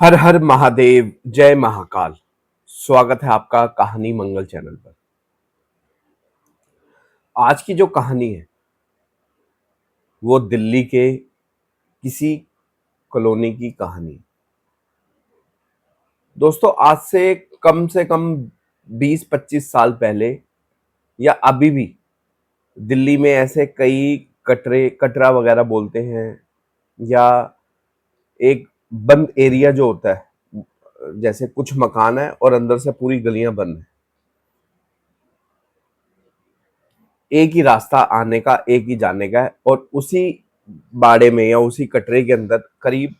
हर हर महादेव, जय महाकाल। स्वागत है आपका कहानी मंगल चैनल पर। आज की जो कहानी है वो दिल्ली के किसी कॉलोनी की कहानी है। दोस्तों, आज से कम 20-25 साल पहले या अभी भी दिल्ली में ऐसे कई कटरा वगैरह बोलते हैं, या एक बंद एरिया जो होता है, जैसे कुछ मकान है और अंदर से पूरी गलियां बंद है। एक ही रास्ता आने का, एक ही जाने का है, और उसी बाड़े में या उसी कटरे के अंदर करीब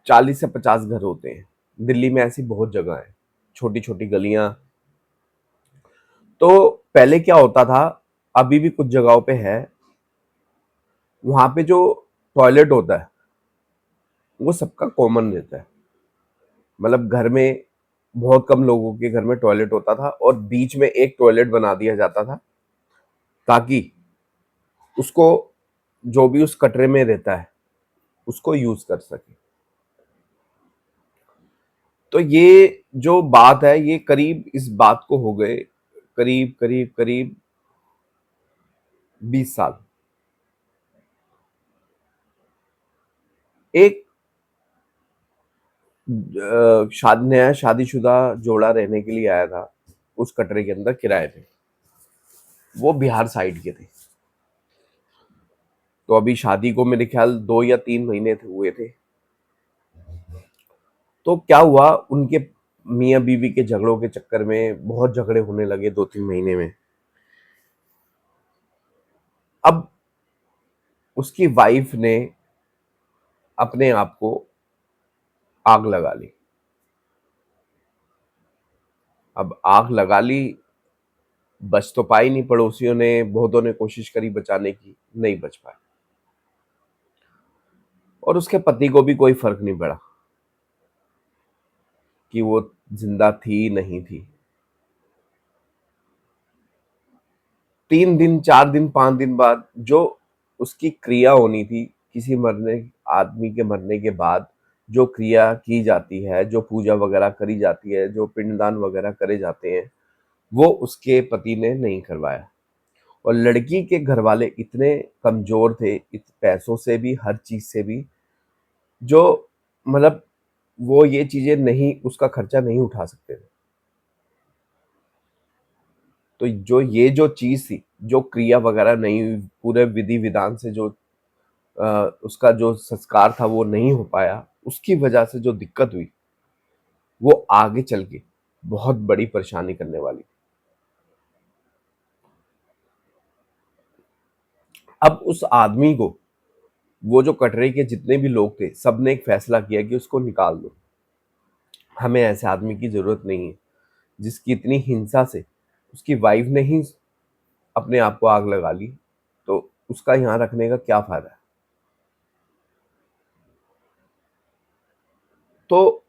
40 से 50 घर होते हैं। दिल्ली में ऐसी बहुत जगह है, छोटी छोटी गलियां। तो पहले क्या होता था, अभी भी कुछ जगहों पे है, वहां पे जो टॉयलेट होता है वो सबका कॉमन रहता है। मतलब घर में बहुत कम लोगों के घर में टॉयलेट होता था और बीच में एक टॉयलेट बना दिया जाता था, ताकि उसको जो भी उस कटरे में रहता है उसको यूज कर सके। तो ये जो बात है, ये करीब इस बात को हो गए करीब करीब करीब 20 साल। एक नया शादीशुदा जोड़ा रहने के लिए आया था उस कटरे के अंदर किराए पे। वो बिहार साइड के थे। तो अभी शादी को मेरे ख्याल 2 या 3 महीने हुए थे। तो क्या हुआ, उनके मियाँ बीवी के झगड़ों के चक्कर में बहुत झगड़े होने लगे 2-3 महीने में। अब उसकी वाइफ ने अपने आप को आग लगा ली। अब आग लगा ली, बच तो पाई नहीं। पड़ोसियों ने, बहुतों ने कोशिश करी बचाने की, नहीं बच पाए। और उसके पति को भी कोई फर्क नहीं पड़ा कि वो जिंदा थी नहीं थी। 3 दिन, 4 दिन, 5 दिन बाद जो उसकी क्रिया होनी थी, किसी मरने आदमी के मरने के बाद जो क्रिया की जाती है, जो पूजा वगैरह करी जाती है, जो पिंडदान वगैरह करे जाते हैं, वो उसके पति ने नहीं करवाया। और लड़की के घर वाले इतने कमजोर थे, पैसों से भी, हर चीज से भी, जो मतलब वो ये चीजें नहीं, उसका खर्चा नहीं उठा सकते थे। तो जो चीज थी, जो क्रिया वगैरह नहीं हुई, पूरे विधि विधान से जो उसका जो संस्कार था वो नहीं हो पाया, उसकी वजह से जो दिक्कत हुई वो आगे चल के बहुत बड़ी परेशानी करने वाली। अब उस आदमी को, वो जो कटरे के जितने भी लोग थे, सबने एक फैसला किया कि उसको निकाल दो। हमें ऐसे आदमी की जरूरत नहीं है जिसकी इतनी हिंसा से उसकी वाइफ ने ही अपने आप को आग लगा ली। तो उसका यहाँ रखने का क्या फायदा है। तो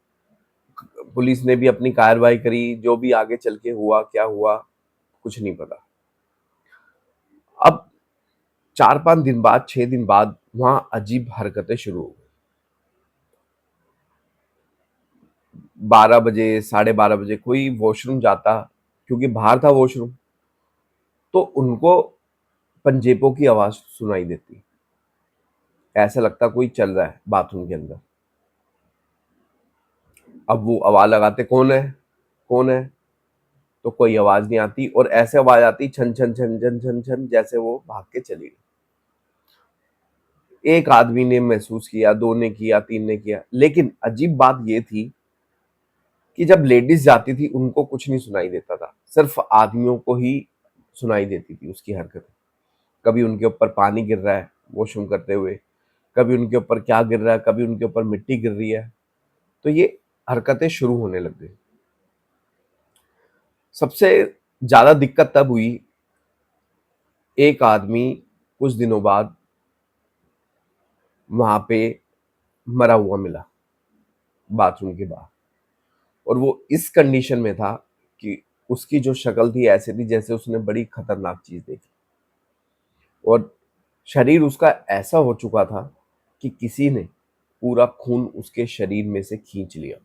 पुलिस ने भी अपनी कार्रवाई करी, जो भी आगे चल के हुआ, क्या हुआ, कुछ नहीं पता। अब 4-5 दिन बाद, 6 दिन बाद, वहां अजीब हरकतें शुरू हो गई। 12 बजे, 12:30 बजे कोई वॉशरूम जाता, क्योंकि बाहर था वॉशरूम, तो उनको पंजेबों की आवाज सुनाई देती। ऐसा लगता कोई चल रहा है बाथरूम के अंदर। अब वो आवाज लगाते, कौन है, कौन है। तो कोई आवाज नहीं आती, और ऐसे आवाज आती, छन छन छन छन छन छन, जैसे वो भाग के चली गई। एक आदमी ने महसूस किया, दो ने किया, तीन ने किया, लेकिन अजीब बात ये थी कि जब लेडीज जाती थी उनको कुछ नहीं सुनाई देता था, सिर्फ आदमियों को ही सुनाई देती थी उसकी हरकतें। कभी उनके ऊपर पानी गिर रहा है वॉशरूम करते हुए, कभी उनके ऊपर क्या गिर रहा है, कभी उनके ऊपर मिट्टी गिर रही है। तो ये हरकतें शुरू होने लग गई। सबसे ज्यादा दिक्कत तब हुई, एक आदमी कुछ दिनों बाद वहां पे मरा हुआ मिला बाथरूम के बाहर। और वो इस कंडीशन में था कि उसकी जो शक्ल थी ऐसे थी जैसे उसने बड़ी खतरनाक चीज देखी। और शरीर उसका ऐसा हो चुका था कि किसी ने पूरा खून उसके शरीर में से खींच लिया।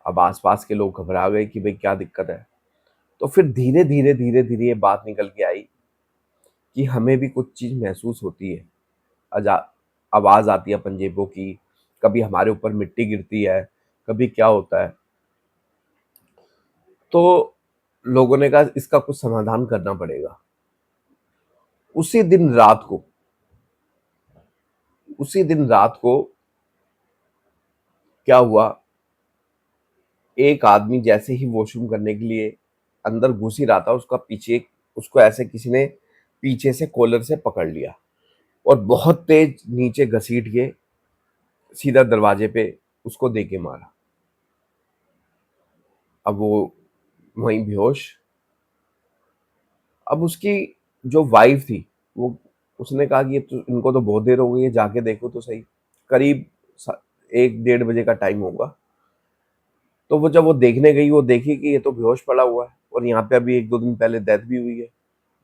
अब आसपास के लोग घबरा गए कि भाई क्या दिक्कत है। तो फिर धीरे धीरे धीरे धीरे ये बात निकल के आई कि हमें भी कुछ चीज महसूस होती है, अजा आवाज आती है पंजेबों की, कभी हमारे ऊपर मिट्टी गिरती है, कभी क्या होता है। तो लोगों ने कहा इसका कुछ समाधान करना पड़ेगा। उसी दिन रात को उसी दिन रात को क्या हुआ, एक आदमी जैसे ही वॉशरूम करने के लिए अंदर घुस ही रहा था, उसको ऐसे किसी ने पीछे से कॉलर से पकड़ लिया और बहुत तेज नीचे घसीट के सीधा दरवाजे पे उसको दे के मारा। अब वो वहीं बेहोश। अब उसकी जो वाइफ थी, वो उसने कहा कि ये तो इनको तो बहुत देर हो गई है, जाके देखो तो सही। करीब 1-1:30 बजे का टाइम होगा। तो वो जब वो देखने गई, वो देखी कि ये तो बेहोश पड़ा हुआ है और यहाँ पे अभी 1-2 दिन पहले डेथ भी हुई है।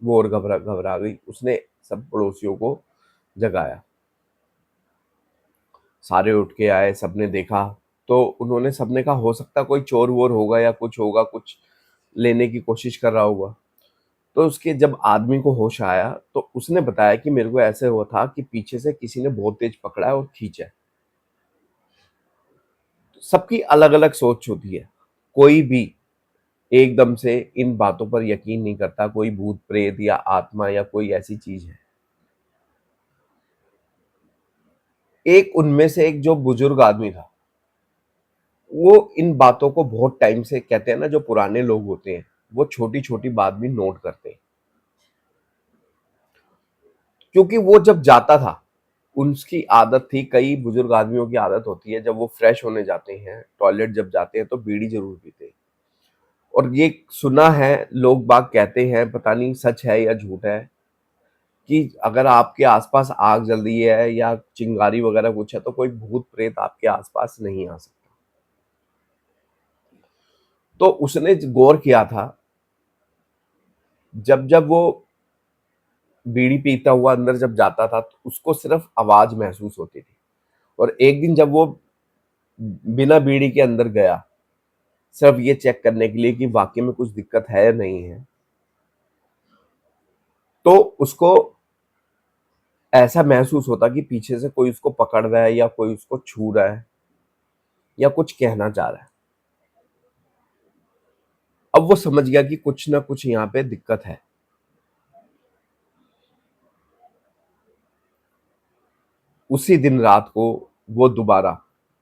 वो और घबरा घबरा गई। उसने सब पड़ोसियों को जगाया। सारे उठ के आए, सबने देखा। तो उन्होंने सबने कहा हो सकता कोई चोर वोर होगा या कुछ होगा, कुछ लेने की कोशिश कर रहा होगा। तो उसके जब आदमी को होश आया तो उसने बताया कि मेरे को ऐसे हुआ था कि पीछे से किसी ने बहुत तेज पकड़ा है और खींचा है। सबकी अलग अलग सोच होती है। कोई भी एकदम से इन बातों पर यकीन नहीं करता, कोई भूत प्रेत या आत्मा या कोई ऐसी चीज है। एक उनमें से एक जो बुजुर्ग आदमी था, वो इन बातों को बहुत टाइम से कहते हैं ना, जो पुराने लोग होते हैं वो छोटी छोटी बात भी नोट करते हैं। क्योंकि वो जब जाता था, उसकी आदत थी, कई बुजुर्ग आदमियों की आदत होती है, जब वो फ्रेश होने जाते हैं, टॉयलेट जब जाते हैं तो बीड़ी जरूर पीते हैं। और ये सुना है, लोग बाग कहते हैं, पता नहीं सच है या झूठ है, कि अगर आपके आसपास आग जल रही है या चिंगारी वगैरह कुछ है तो कोई भूत प्रेत आपके आसपास नहीं आ सकता। तो उसने गौर किया था, जब जब वो बीड़ी पीता हुआ अंदर जब जाता था तो उसको सिर्फ आवाज महसूस होती थी। और एक दिन जब वो बिना बीड़ी के अंदर गया, सिर्फ ये चेक करने के लिए कि वाकई में कुछ दिक्कत है या नहीं है, तो उसको ऐसा महसूस होता कि पीछे से कोई उसको पकड़ रहा है या कोई उसको छू रहा है या कुछ कहना चाह रहा है। अब वो समझ गया कि कुछ ना कुछ यहाँ पे दिक्कत है। उसी दिन रात को वो दोबारा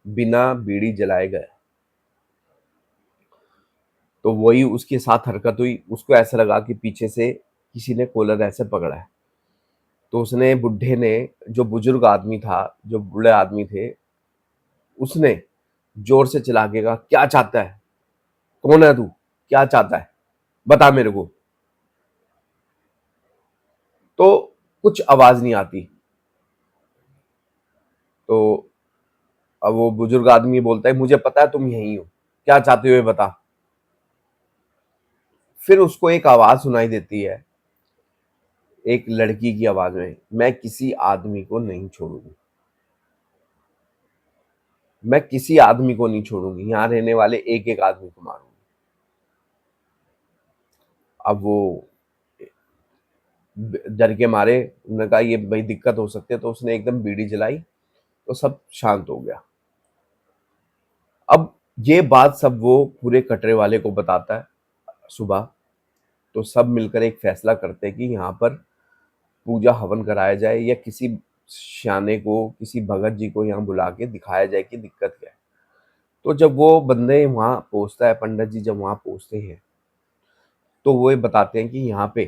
बिना बीड़ी जलाए गया। तो वही उसके साथ हरकत हुई। उसको ऐसा लगा कि पीछे से किसी ने कॉलर ऐसे पकड़ा है। तो उसने, बुढ़े ने, जो बुजुर्ग आदमी था, जो बूढ़े आदमी थे, उसने जोर से चिल्ला के कहा, क्या चाहता है, कौन है तू, क्या चाहता है, बता मेरे को। तो कुछ आवाज नहीं आती। तो अब वो बुजुर्ग आदमी बोलता है, मुझे पता है तुम यहीं हो, क्या चाहते हो ये बता। फिर उसको एक आवाज सुनाई देती है, एक लड़की की आवाज में, मैं किसी आदमी को नहीं छोड़ूंगी, मैं किसी आदमी को नहीं छोड़ूंगी, यहां रहने वाले एक एक आदमी को मारूंगी। अब वो डर के मारे, उन्होंने कहा ये भाई दिक्कत हो सकती है, तो उसने एकदम बीड़ी जलाई तो सब शांत हो गया। अब ये बात सब वो पूरे कटरे वाले को बताता है सुबह। तो सब मिलकर एक फैसला करते हैं कि यहाँ पर पूजा हवन कराया जाए या किसी श्याने को, किसी भगत जी को यहाँ बुला के दिखाया जाए कि दिक्कत क्या है। तो जब वो बंदे वहां पहुंचता है, पंडित जी जब वहां पहुंचते हैं, तो वो ये बताते हैं कि यहाँ पे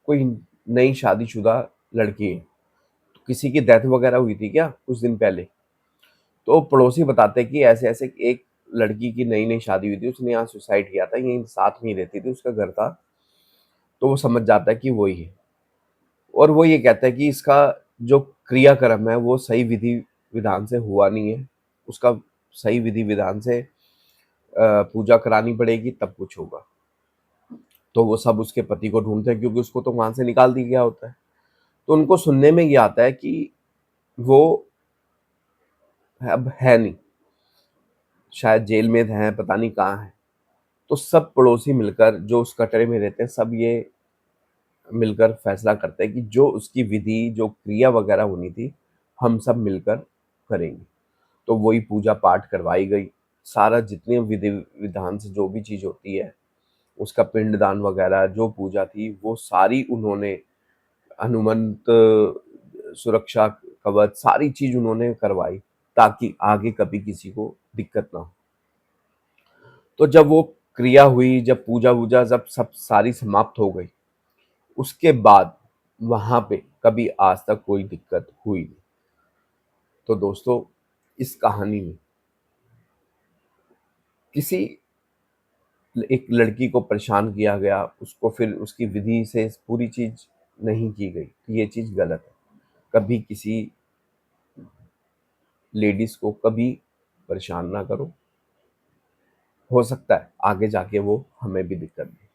कोई नई शादीशुदा लड़की है। तो किसी की डेथ वगैरह हुई थी क्या कुछ दिन पहले। तो पड़ोसी बताते हैं कि ऐसे ऐसे एक लड़की की नई नई शादी हुई थी, उसने यहाँ सुसाइड किया था, यहीं साथ में ही रहती थी, उसका घर था। तो वो समझ जाता है कि वही है। और वो ये कहता है कि इसका जो क्रियाक्रम है वो सही विधि विधान से हुआ नहीं है, उसका सही विधि विधान से पूजा करानी पड़ेगी तब कुछ होगा। तो वो सब उसके पति को ढूंढते हैं, क्योंकि उसको तो वहां से निकाल दिया गया होता है। तो उनको सुनने में ये आता है कि वो अब है नहीं, शायद जेल में हैं, पता नहीं कहाँ हैं। तो सब पड़ोसी मिलकर जो उस कटरे में रहते हैं, सब ये मिलकर फैसला करते हैं कि जो उसकी विधि, जो क्रिया वगैरह होनी थी, हम सब मिलकर करेंगे। तो वही पूजा पाठ करवाई गई। सारा जितने विधि विधान से जो भी चीज़ होती है, उसका पिंडदान वगैरह जो पूजा थी, वो सारी उन्होंने हनुमंत सुरक्षा कवच सारी चीज़ उन्होंने करवाई, ताकि आगे कभी किसी को दिक्कत ना हो। तो जब वो क्रिया हुई, जब पूजा-वूजा जब सब सारी समाप्त हो गई, उसके बाद वहाँ पे कभी आज तक कोई दिक्कत हुई नहीं। तो दोस्तों, इस कहानी में किसी एक लड़की को परेशान किया गया, उसको फिर उसकी विधि से पूरी चीज़ नहीं की गई, तो ये चीज़ गलत है। कभी किसी लेडीज़ को कभी परेशान ना करो, हो सकता है आगे जाके वो हमें भी दिक्कत दे।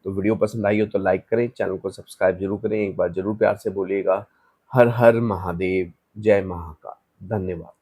तो वीडियो पसंद आई हो तो लाइक करें, चैनल को सब्सक्राइब ज़रूर करें, एक बार ज़रूर प्यार से बोलिएगा, हर हर महादेव, जय महाकाल। धन्यवाद।